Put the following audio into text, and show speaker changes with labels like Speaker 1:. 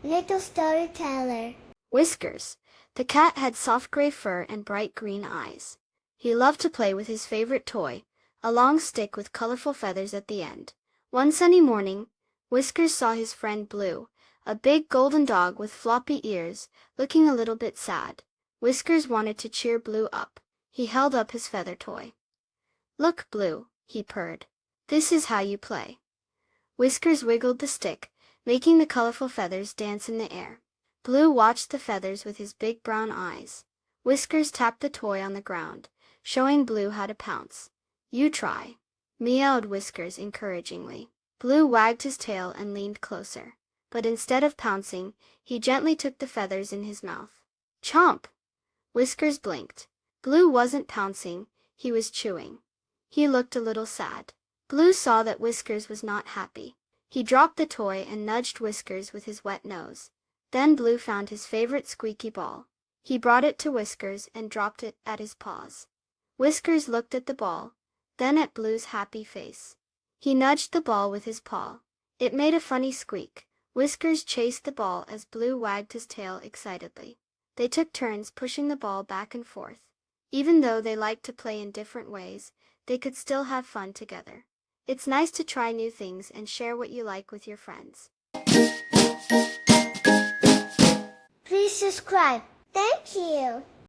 Speaker 1: Little storyteller.
Speaker 2: Whiskers. The cat had soft gray fur and bright green eyes. He loved to play with his favorite toy, a long stick with colorful feathers at the end. One sunny morning, Whiskers saw his friend Blue, a big golden dog with floppy ears, looking a little bit sad. Whiskers wanted to cheer Blue up. He held up his feather toy. "Look, Blue," he purred. "This is how you play." Whiskers wiggled the stick, making the colorful feathers dance in the air. Blue watched the feathers with his big brown eyes. Whiskers tapped the toy on the ground, showing Blue how to pounce. "You try," meowed Whiskers encouragingly. Blue wagged his tail and leaned closer. But instead of pouncing, he gently took the feathers in his mouth. "Chomp!" Whiskers blinked. Blue wasn't pouncing, he was chewing. He looked a little sad. Blue saw that Whiskers was not happy. He dropped the toy and nudged Whiskers with his wet nose. Then Blue found his favorite squeaky ball. He brought it to Whiskers and dropped it at his paws. Whiskers looked at the ball, then at Blue's happy face. He nudged the ball with his paw. It made a funny squeak. Whiskers chased the ball as Blue wagged his tail excitedly. They took turns pushing the ball back and forth. Even though they liked to play in different ways, they could still have fun together. It's nice to try new things and share what you like with your friends.
Speaker 1: Please subscribe. Thank you.